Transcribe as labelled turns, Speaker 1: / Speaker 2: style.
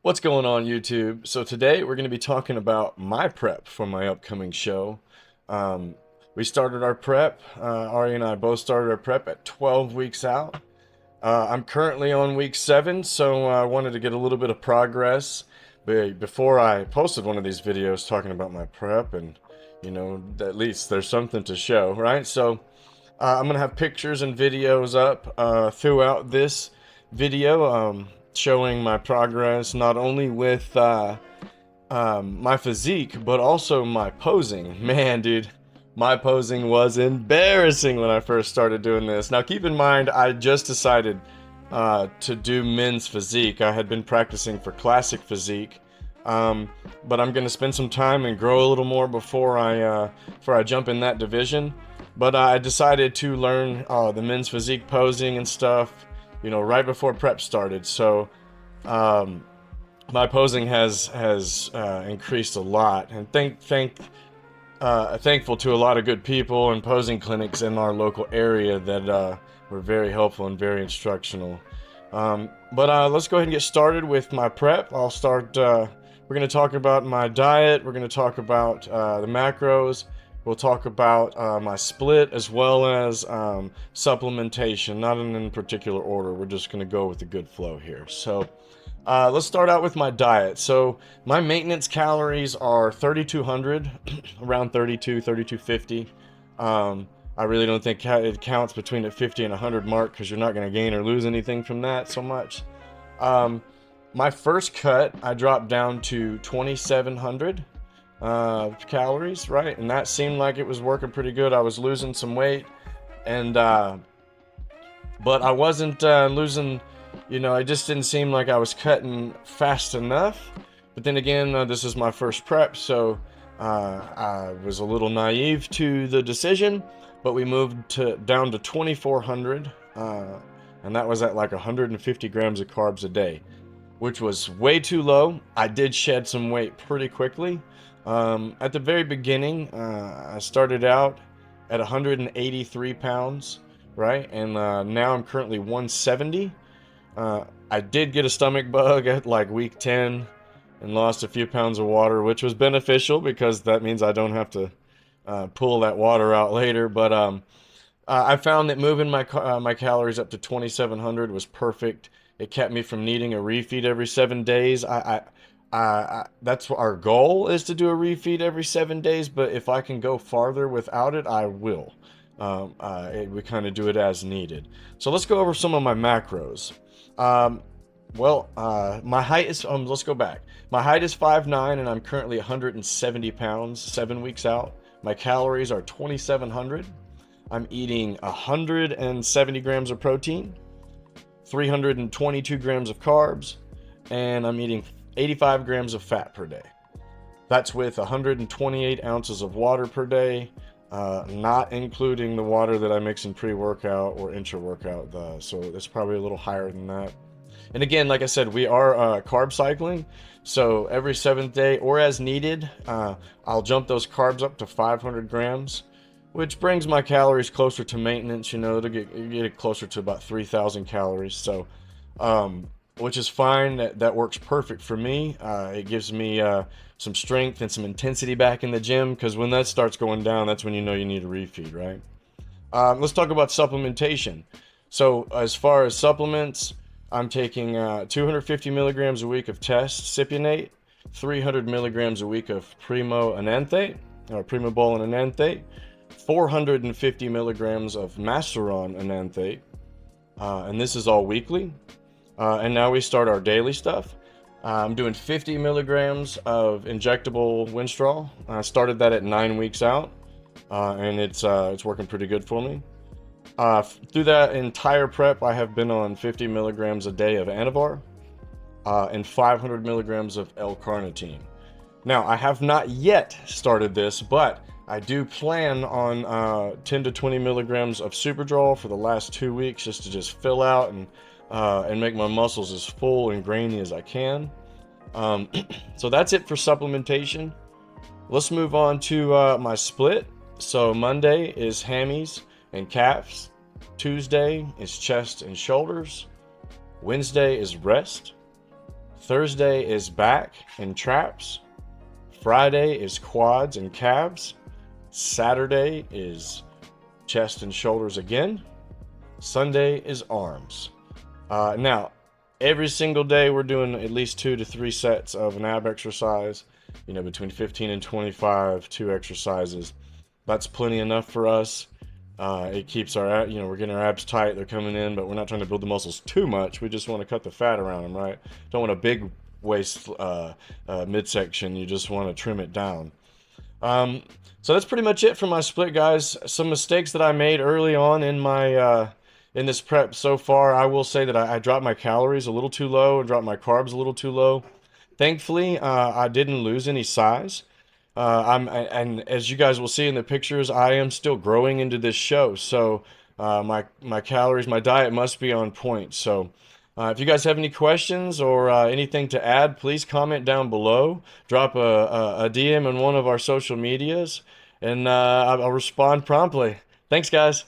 Speaker 1: What's going on, YouTube? So today we're going to be talking about my prep for my upcoming show. Um, we started our prep, Ari and I both started our prep at 12 weeks out. I'm currently on week 7, so I wanted to get a little bit of progress before I posted one of these videos talking about my prep, and at least there's something to show, right? So I'm going to have pictures and videos up throughout this video, showing my progress not only with my physique, but also my posing. Man, dude, my posing was embarrassing when I first started doing this. Now, keep in mind, I just decided to do men's physique. I had been practicing for classic physique, but I'm going to spend some time and grow a little more before I jump in that division. But I decided to learn the men's physique posing and stuff, right before prep started. So my posing has increased a lot, and thankful to a lot of good people and posing clinics in our local area that were very helpful and very instructional. But let's go ahead and get started with my prep. I'll start. We're going to talk about my diet. We're going to talk about the macros. We'll talk about my split as well as supplementation, not in any particular order. We're just going to go with the good flow here. So let's start out with my diet. So my maintenance calories are 3,200, around 3250. I really don't think it counts between the 50 and 100 mark because you're not going to gain or lose anything from that so much. My first cut, I dropped down to 2,700 calories, right? And that seemed like it was working pretty good. I was losing some weight, and but I wasn't losing, it just didn't seem like I was cutting fast enough. But then again, this is my first prep, so I was a little naive to the decision, but we moved down to 2,400, and that was at like 150 grams of carbs a day, which was way too low. I did shed some weight pretty quickly. At the very beginning, I started out at 183 pounds, right? And now I'm currently 170. I did get a stomach bug at like week 10 and lost a few pounds of water, which was beneficial because that means I don't have to pull that water out later. But I found that moving my calories up to 2,700 was perfect. It kept me from needing a refeed every 7 days. That's what our goal is, to do a refeed every 7 days, but if I can go farther without it, I will. We kind of do it as needed. So let's go over some of my macros. My height is, let's go back. My height is 5'9", and I'm currently 170 pounds, 7 weeks out. My calories are 2,700. I'm eating 170 grams of protein, 322 grams of carbs, and I'm eating 85 grams of fat per day. That's with 128 ounces of water per day, not including the water that I mix in pre-workout or intra-workout. So it's probably a little higher than that. And again, like I said, we are carb cycling. So every 7th day or as needed, I'll jump those carbs up to 500 grams, which brings my calories closer to maintenance, to get it closer to about 3,000 calories. So, which is fine. That works perfect for me. It gives me some strength and some intensity back in the gym, because when that starts going down, that's when you need a refeed, right? Let's talk about supplementation. So as far as supplements, I'm taking 250 milligrams a week of test cypionate, 300 milligrams a week of primo enanthate, or primabol and enanthate, 450 milligrams of masteron enanthate, and this is all weekly. And now we start our daily stuff. I'm doing 50 milligrams of injectable Winstrol. I started that at 9 weeks out, and it's working pretty good for me. Through that entire prep, I have been on 50 milligrams a day of Anavar, and 500 milligrams of L-carnitine. Now, I have not yet started this, but I do plan on 10 to 20 milligrams of Superdrol for the last 2 weeks, just to fill out and make my muscles as full and grainy as I can. So that's it for supplementation. Let's move on to my split. So Monday is hammies and calves. Tuesday is chest and shoulders. Wednesday is rest. Thursday is back and traps. Friday is quads and calves. Saturday is chest and shoulders again. Sunday is arms. Now, every single day we're doing at least 2 to 3 sets of an ab exercise, between 15 and 25, 2 exercises. That's plenty enough for us. It keeps we're getting our abs tight, they're coming in, but we're not trying to build the muscles too much. We just want to cut the fat around them, right? Don't want a big waist midsection, you just want to trim it down. So that's pretty much it for my split, guys. Some mistakes that I made early on in my in this prep so far. I will say that I dropped my calories a little too low and dropped my carbs a little too low. Thankfully, I didn't lose any size. And as you guys will see in the pictures, I am still growing into this show. So my calories, my diet must be on point. So if you guys have any questions or anything to add, please comment down below. Drop a DM in one of our social medias, and I'll respond promptly. Thanks, guys.